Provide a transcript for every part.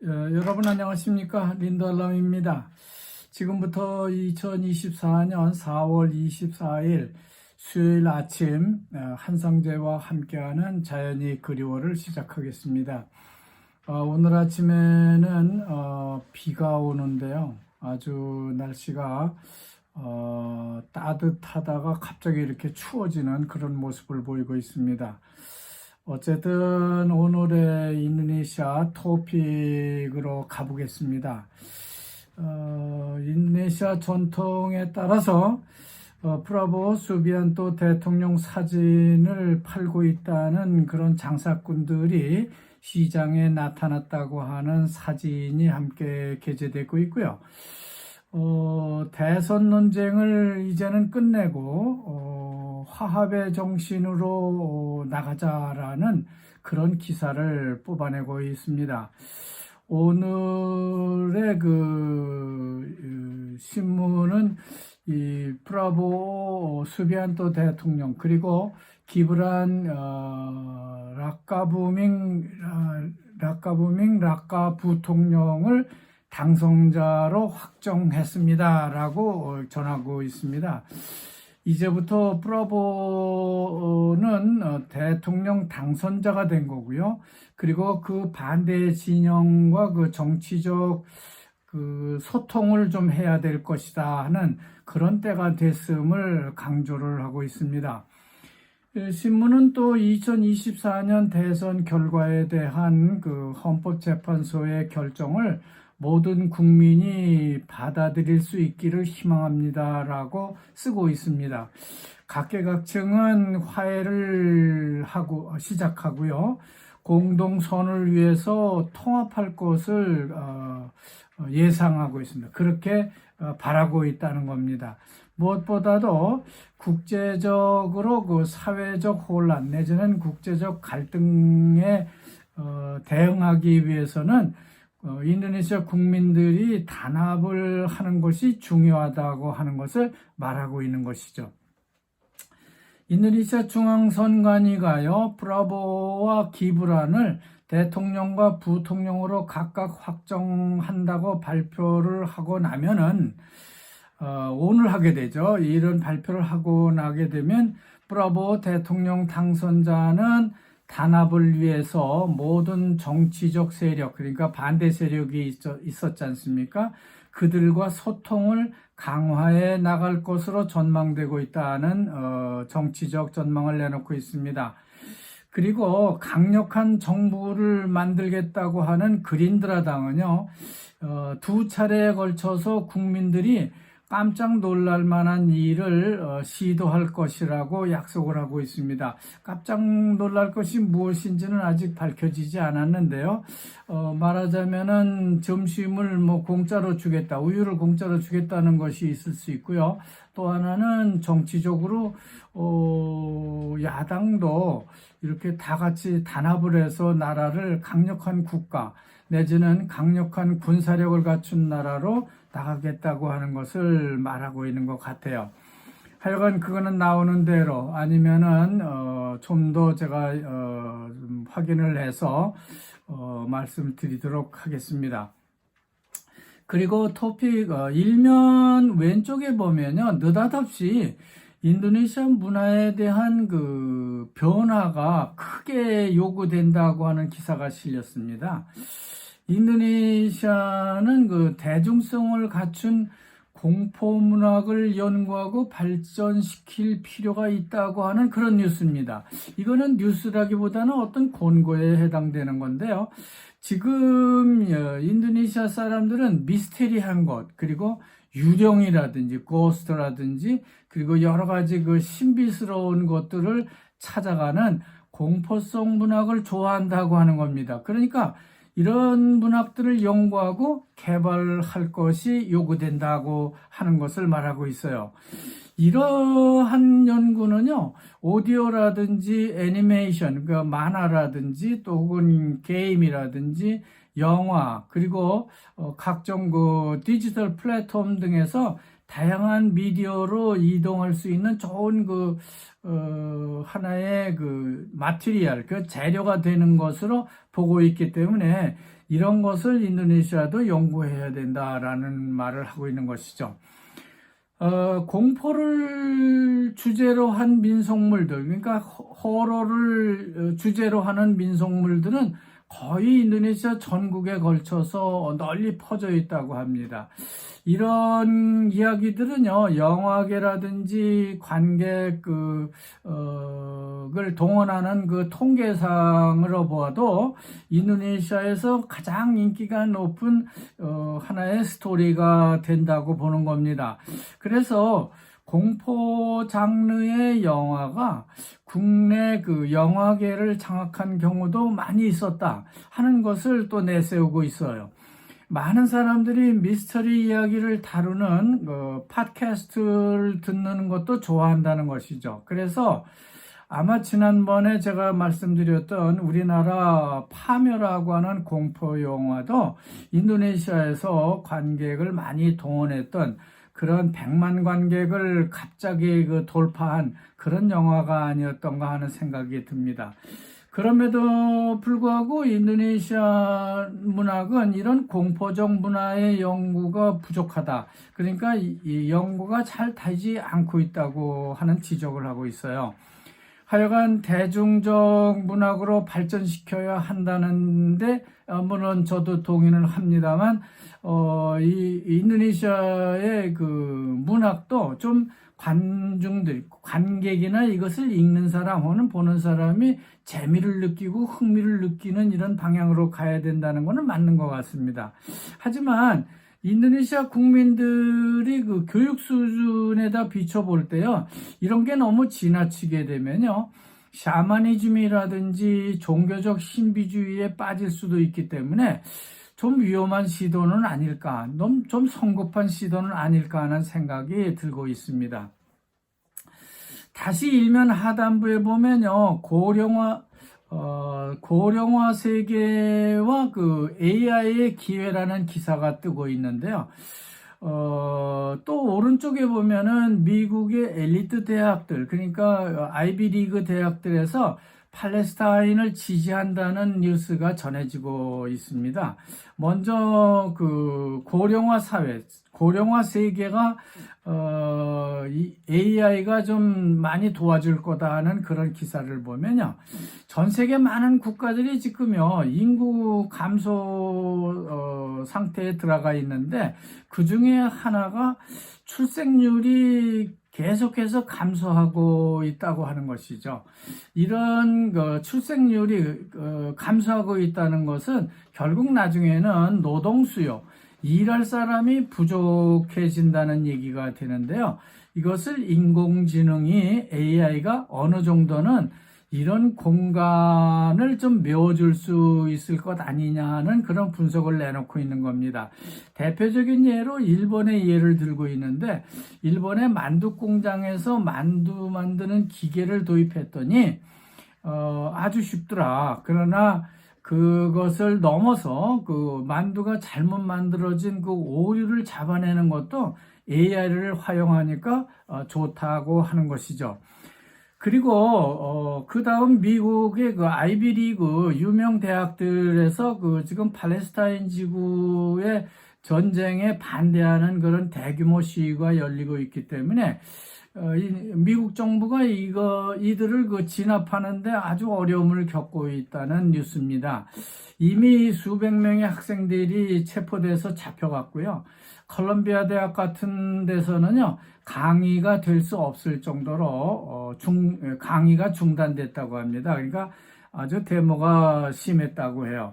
여러분 안녕하십니까? 린더럼입니다. 지금부터 2024년 4월 24일 수요일 아침 한상재와 함께하는 자연이 그리워를 시작하겠습니다. 오늘 아침에는 비가 오는데요. 아주 날씨가 따뜻하다가 갑자기 이렇게 추워지는 그런 모습을 보이고 있습니다. 어쨌든 오늘의 인도네시아 토픽으로 가보겠습니다. 인도네시아 전통에 따라서 프라보 수비안토 대통령 사진을 팔고 있다는 그런 장사꾼들이 시장에 나타났다고 하는 사진이 함께 게재되고 있고요. 대선 논쟁을 이제는 끝내고 화합의 정신으로 나가자라는 그런 기사를 뽑아내고 있습니다. 오늘의 신문은 이 프라보 수비안토 대통령 그리고 기브란 라카 부통령을 당선자로 확정했습니다라고 전하고 있습니다. 이제부터 프라보는 대통령 당선자가 된 거고요. 그리고 그 반대 진영과 그 정치적 소통을 좀 해야 될 것이다 하는 그런 때가 됐음을 강조를 하고 있습니다. 신문은 또 2024년 대선 결과에 대한 헌법재판소의 결정을 모든 국민이 받아들일 수 있기를 희망합니다라고 쓰고 있습니다. 각계각층은 화해를 시작하고요. 공동선을 위해서 통합할 것을 예상하고 있습니다. 그렇게 바라고 있다는 겁니다. 무엇보다도 국제적으로 사회적 혼란 내지는 국제적 갈등에 대응하기 위해서는 인도네시아 국민들이 단합을 하는 것이 중요하다고 하는 것을 말하고 있는 것이죠. 인도네시아 중앙선관위가요, 프라보와 기브란을 대통령과 부통령으로 각각 확정한다고 발표를 하고 나면은 오늘 하게 되죠. 이런 발표를 하고 나게 되면 프라보 대통령 당선자는 단합을 위해서 모든 정치적 세력, 그러니까 반대 세력이 있었지 않습니까? 그들과 소통을 강화해 나갈 것으로 전망되고 있다는 정치적 전망을 내놓고 있습니다. 그리고 강력한 정부를 만들겠다고 하는 그린드라당은요, 두 차례에 걸쳐서 국민들이 깜짝 놀랄 만한 일을 시도할 것이라고 약속을 하고 있습니다. 깜짝 놀랄 것이 무엇인지는 아직 밝혀지지 않았는데요. 말하자면은 점심을 공짜로 주겠다, 우유를 공짜로 주겠다는 것이 있을 수 있고요. 또 하나는 정치적으로 야당도 이렇게 다 같이 단합을 해서 나라를 강력한 국가 내지는 강력한 군사력을 갖춘 나라로 나가겠다고 하는 것을 말하고 있는 것 같아요. 하여간 그거는 나오는 대로 아니면은 좀 더 제가 확인을 해서 말씀드리도록 하겠습니다. 그리고 토픽 일면 왼쪽에 보면요, 느닷없이 인도네시아 문화에 대한 변화가 크게 요구된다고 하는 기사가 실렸습니다. 인도네시아는 대중성을 갖춘 공포문학을 연구하고 발전시킬 필요가 있다고 하는 그런 뉴스입니다. 이거는 뉴스라기보다는 어떤 권고에 해당되는 건데요. 지금 인도네시아 사람들은 미스테리한 것, 그리고 유령이라든지 고스트라든지 그리고 여러 가지 신비스러운 것들을 찾아가는 공포성 문학을 좋아한다고 하는 겁니다. 그러니까 이런 문학들을 연구하고 개발할 것이 요구된다고 하는 것을 말하고 있어요. 이러한 연구는요, 오디오라든지 애니메이션, 만화라든지 또 혹은 게임이라든지 영화, 그리고 각종 디지털 플랫폼 등에서 다양한 미디어로 이동할 수 있는 좋은 하나의 마티리얼, 재료가 되는 것으로 보고 있기 때문에 이런 것을 인도네시아도 연구해야 된다라는 말을 하고 있는 것이죠. 공포를 주제로 한 민속물들, 그러니까 호러를 주제로 하는 민속물들은 거의 인도네시아 전국에 걸쳐서 널리 퍼져 있다고 합니다. 이런 이야기들은요, 영화계라든지 관객을 동원하는 그 통계상으로 보아도 인도네시아에서 가장 인기가 높은 하나의 스토리가 된다고 보는 겁니다. 그래서 공포 장르의 영화가 국내 그 영화계를 장악한 경우도 많이 있었다 하는 것을 또 내세우고 있어요. 많은 사람들이 미스터리 이야기를 다루는 팟캐스트를 듣는 것도 좋아한다는 것이죠. 그래서 아마 지난번에 제가 말씀드렸던 우리나라 파묘라고 하는 공포 영화도 인도네시아에서 관객을 많이 동원했던 그런 100만 관객을 갑자기 돌파한 그런 영화가 아니었던가 하는 생각이 듭니다. 그럼에도 불구하고 인도네시아 문학은 이런 공포적 문화의 연구가 부족하다. 그러니까 이 연구가 잘 되지 않고 있다고 하는 지적을 하고 있어요. 하여간 대중적 문학으로 발전시켜야 한다는데 물론 저도 동의를 합니다만 이 인도네시아의 그 문학도 좀 관객이나 이것을 읽는 사람 혹은 보는 사람이 재미를 느끼고 흥미를 느끼는 이런 방향으로 가야 된다는 것은 맞는 것 같습니다. 하지만 인도네시아 국민들이 그 교육 수준에다 비춰볼 때요, 이런 게 너무 지나치게 되면요, 샤머니즘이라든지 종교적 신비주의에 빠질 수도 있기 때문에 좀 위험한 시도는 아닐까, 좀 성급한 시도는 아닐까 하는 생각이 들고 있습니다. 다시 일면 하단부에 보면요, 고령화 세계와 그 AI의 기회라는 기사가 뜨고 있는데요. 또 오른쪽에 보면은 미국의 엘리트 대학들, 그러니까 아이비리그 대학들에서 팔레스타인을 지지한다는 뉴스가 전해지고 있습니다. 먼저 그 고령화 사회, 고령화 세계가 이 AI가 좀 많이 도와줄 거다 하는 그런 기사를 보면요, 전 세계 많은 국가들이 지금요 인구 감소 상태에 들어가 있는데 그 중에 하나가 출생률이 계속해서 감소하고 있다고 하는 것이죠. 이런 출생률이 감소하고 있다는 것은 결국 나중에는 노동 수요, 일할 사람이 부족해진다는 얘기가 되는데요. 이것을 인공지능이 AI가 어느 정도는 이런 공간을 좀 메워줄 수 있을 것 아니냐는 그런 분석을 내놓고 있는 겁니다. 대표적인 예로 일본의 예를 들고 있는데, 일본의 만두 공장에서 만두 만드는 기계를 도입했더니 아주 쉽더라. 그러나 그것을 넘어서 그 만두가 잘못 만들어진 그 오류를 잡아내는 것도 AI를 활용하니까 좋다고 하는 것이죠. 그리고 그 다음 미국의 그 아이비리그 유명 대학들에서 그 지금 팔레스타인 지구의 전쟁에 반대하는 그런 대규모 시위가 열리고 있기 때문에 미국 정부가 이들을 그 진압하는데 아주 어려움을 겪고 있다는 뉴스입니다. 이미 수백 명의 학생들이 체포돼서 잡혀갔고요. 콜롬비아 대학 같은 데서는요, 강의가 될 수 없을 정도로 강의가 중단됐다고 합니다. 그러니까 아주 데모가 심했다고 해요.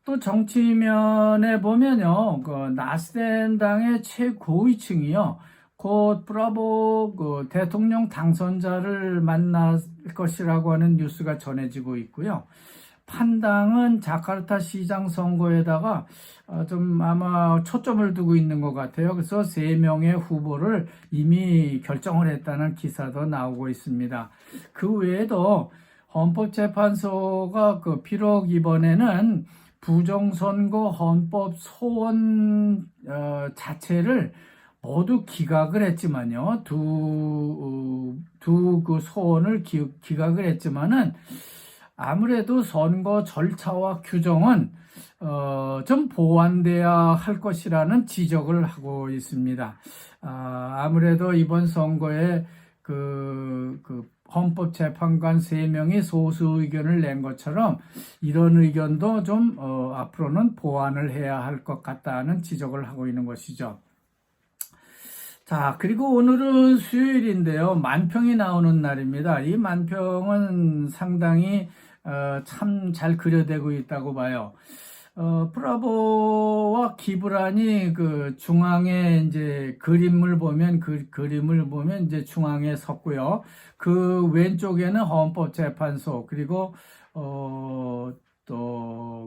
또 정치면에 보면요, 그 나스덴당의 최고위층이요, 곧 브라보 그 대통령 당선자를 만날 것이라고 하는 뉴스가 전해지고 있고요. 판당은 자카르타 시장 선거에다가 좀 아마 초점을 두고 있는 것 같아요. 그래서 3명의 후보를 이미 결정을 했다는 기사도 나오고 있습니다. 그 외에도 헌법재판소가 비록 이번에는 부정선거 헌법 소원 자체를 모두 기각을 했지만요. 두 그 소원을 기각을 했지만은 아무래도 선거 절차와 규정은 좀 보완돼야 할 것이라는 지적을 하고 있습니다. 아무래도 이번 선거에 그 헌법재판관 3명이 소수 의견을 낸 것처럼 이런 의견도 좀 앞으로는 보완을 해야 할 것 같다는 지적을 하고 있는 것이죠. 자, 그리고 오늘은 수요일인데요. 만평이 나오는 날입니다. 이 만평은 상당히 참 잘 그려되고 있다고 봐요. 브라보와 기브란이 그 중앙에 이제 그림을 보면 이제 중앙에 섰고요. 그 왼쪽에는 헌법재판소 그리고 또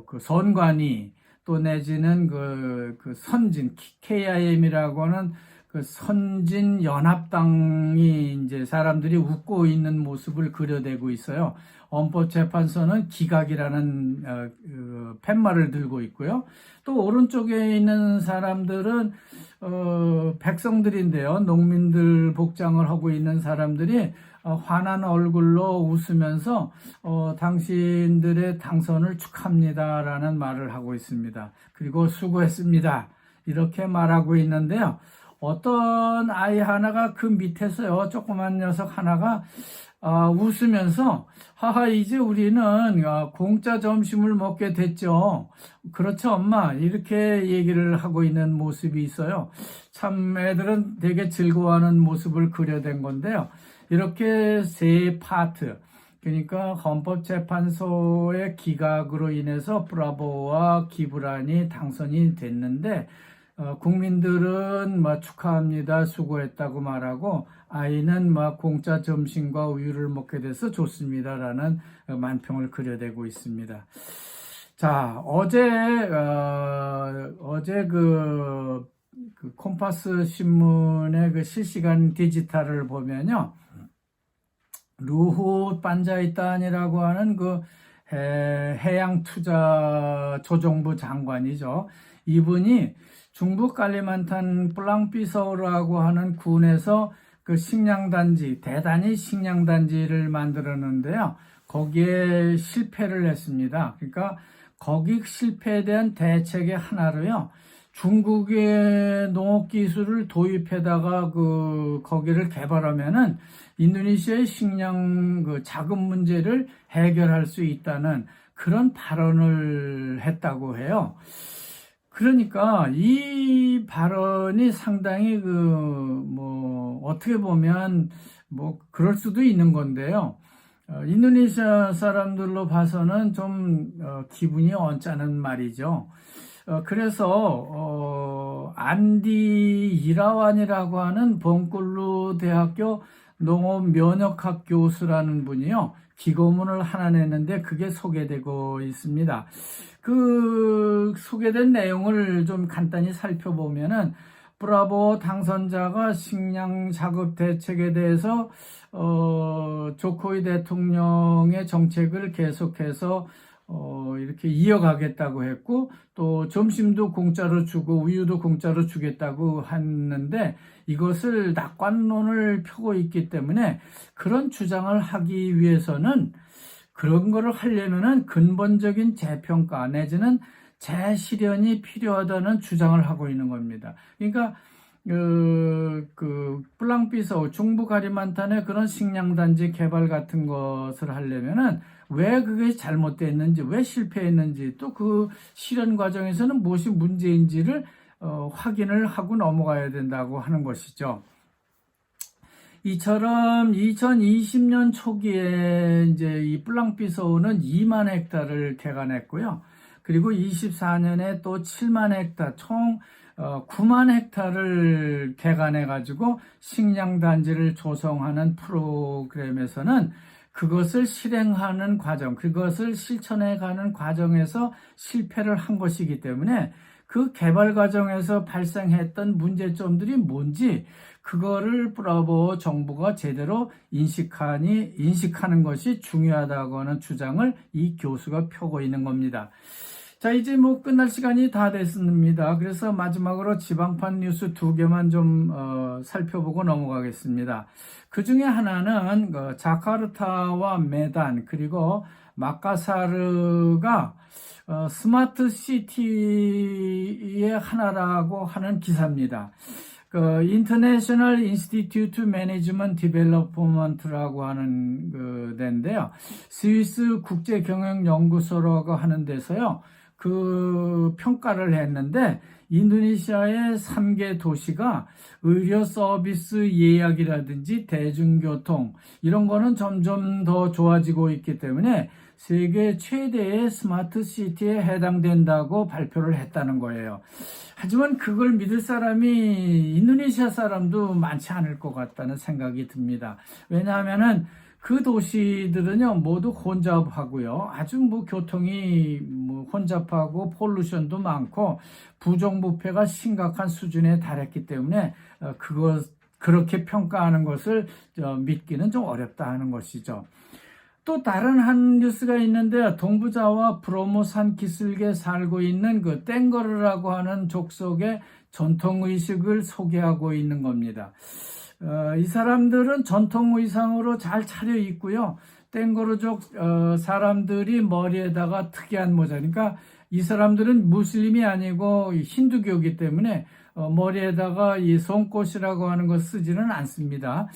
그 선관위 또 내지는 그 선진 KIM이라고 하는 그 선진 연합당이 이제 사람들이 웃고 있는 모습을 그려내고 있어요. 헌법재판소는 기각이라는 팻말을 들고 있고요. 또 오른쪽에 있는 사람들은 백성들인데요. 농민들 복장을 하고 있는 사람들이 환한 얼굴로 웃으면서 당신들의 당선을 축하합니다라는 말을 하고 있습니다. 그리고 수고했습니다. 이렇게 말하고 있는데요. 어떤 아이 하나가 그 밑에서요, 조그만 녀석 하나가 웃으면서 하하 이제 우리는 공짜 점심을 먹게 됐죠. 그렇죠 엄마 이렇게 얘기를 하고 있는 모습이 있어요. 참 애들은 되게 즐거워하는 모습을 그려낸 건데요. 이렇게 세 파트 그러니까 헌법재판소의 기각으로 인해서 브라보와 기브란이 당선이 됐는데 국민들은 축하합니다. 수고했다고 말하고 아이는 공짜 점심과 우유를 먹게 돼서 좋습니다라는 만평을 그려내고 있습니다. 자, 어제 그 콤파스 신문의 그 실시간 디지털을 보면요. 루후 반자이단이라고 하는 그 해양투자조정부 장관이죠. 이분이 중부 칼리만탄 플랑피서우라고 하는 군에서 그 식량단지, 대단히 식량단지를 만들었는데요. 거기에 실패를 했습니다. 그러니까 거기 실패에 대한 대책의 하나로요. 중국의 농업기술을 도입해다가 거기를 개발하면은 인도네시아의 식량 자금 문제를 해결할 수 있다는 그런 발언을 했다고 해요. 그러니까 이 발언이 상당히 어떻게 보면 그럴 수도 있는 건데요. 인도네시아 사람들로 봐서는 좀 기분이 언짢은 말이죠. 그래서 안디 이라완이라고 하는 벙콜루 대학교 농업면역학 교수라는 분이요. 기고문을 하나 냈는데 그게 소개되고 있습니다. 그 소개된 내용을 좀 간단히 살펴보면은 브라보 당선자가 식량 자급 대책에 대해서 조코이 대통령의 정책을 계속해서 이렇게 이어가겠다고 했고 또 점심도 공짜로 주고 우유도 공짜로 주겠다고 했는데 이것을 낙관론을 펴고 있기 때문에 그런 주장을 하기 위해서는 그런 거를 하려면은 근본적인 재평가 내지는 재실현이 필요하다는 주장을 하고 있는 겁니다. 그러니까 플랑피서 중부 가리만탄의 그런 식량단지 개발 같은 것을 하려면은 왜 그게 잘못됐는지, 왜 실패했는지, 또 그 실현 과정에서는 무엇이 문제인지를 확인을 하고 넘어가야 된다고 하는 것이죠. 이처럼 2020년 초기에 이제 이 플랑피소우는 2만 헥타를 개간했고요. 그리고 24년에 또 7만 헥타, 총 9만 헥타를 개간해가지고 식량단지를 조성하는 프로그램에서는 그것을 실행하는 과정, 그것을 실천해가는 과정에서 실패를 한 것이기 때문에 그 개발 과정에서 발생했던 문제점들이 뭔지 그거를 브라보 정부가 제대로 인식하는 것이 중요하다고 하는 주장을 이 교수가 펴고 있는 겁니다. 자, 이제 끝날 시간이 다 됐습니다. 그래서 마지막으로 지방판 뉴스 2개만 좀 살펴보고 넘어가겠습니다. 그 중에 하나는 자카르타와 메단 그리고 마카사르가 스마트 시티의 하나라고 하는 기사입니다. 그 인터내셔널 인스티튜트 매니지먼트 디벨롭먼트라고 하는 그 데인데요. 스위스 국제 경영 연구소라고 하는 데서요. 그 평가를 했는데 인도네시아의 3개 도시가 의료 서비스 예약이라든지 대중교통 이런 거는 점점 더 좋아지고 있기 때문에 세계 최대의 스마트 시티에 해당된다고 발표를 했다는 거예요. 하지만 그걸 믿을 사람이 인도네시아 사람도 많지 않을 것 같다는 생각이 듭니다. 왜냐하면은 그 도시들은요 모두 혼잡하고요, 아주 뭐 교통이 뭐 혼잡하고 폴루션도 많고 부정부패가 심각한 수준에 달했기 때문에 그렇게 평가하는 것을 믿기는 좀 어렵다 하는 것이죠. 또 다른 한 뉴스가 있는데요. 동부자와 브로모산 기슭에 살고 있는 그 땡거르라고 하는 족속의 전통의식을 소개하고 있는 겁니다. 이 사람들은 전통의상으로 잘 차려입고요. 땡거르족 사람들이 머리에다가 특이한 모자, 그러니까 이 사람들은 무슬림이 아니고 힌두교이기 때문에 머리에다가 이 송꽃이라고 하는 거 쓰지는 않습니다.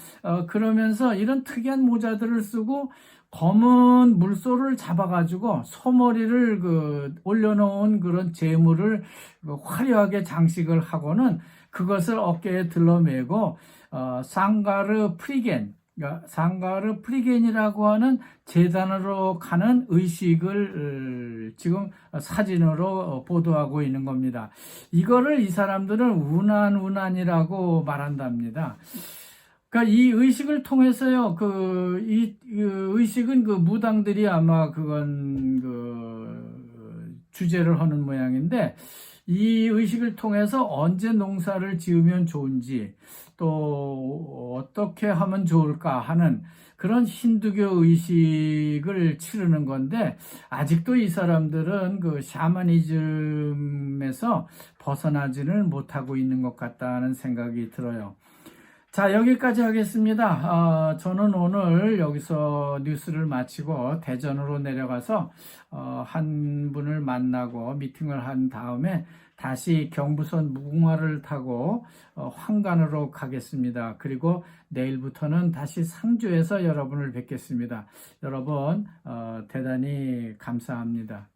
그러면서 이런 특이한 모자들을 쓰고 검은 물소를 잡아가지고 소머리를 올려놓은 그런 재물을 화려하게 장식을 하고는 그것을 어깨에 들러매고 상가르 프리겐이라고 하는 재단으로 가는 의식을 지금 사진으로 보도하고 있는 겁니다. 이거를 이 사람들은 운안이라고 말한답니다. 그러니까 이 의식을 통해서요, 이 의식은 그 무당들이 아마 주제를 하는 모양인데, 이 의식을 통해서 언제 농사를 지으면 좋은지, 또 어떻게 하면 좋을까 하는 그런 힌두교 의식을 치르는 건데, 아직도 이 사람들은 그 샤머니즘에서 벗어나지는 못하고 있는 것 같다는 생각이 들어요. 자, 여기까지 하겠습니다. 저는 오늘 여기서 뉴스를 마치고 대전으로 내려가서 한 분을 만나고 미팅을 한 다음에 다시 경부선 무궁화를 타고 황간으로 가겠습니다. 그리고 내일부터는 다시 상주에서 여러분을 뵙겠습니다. 여러분 대단히 감사합니다.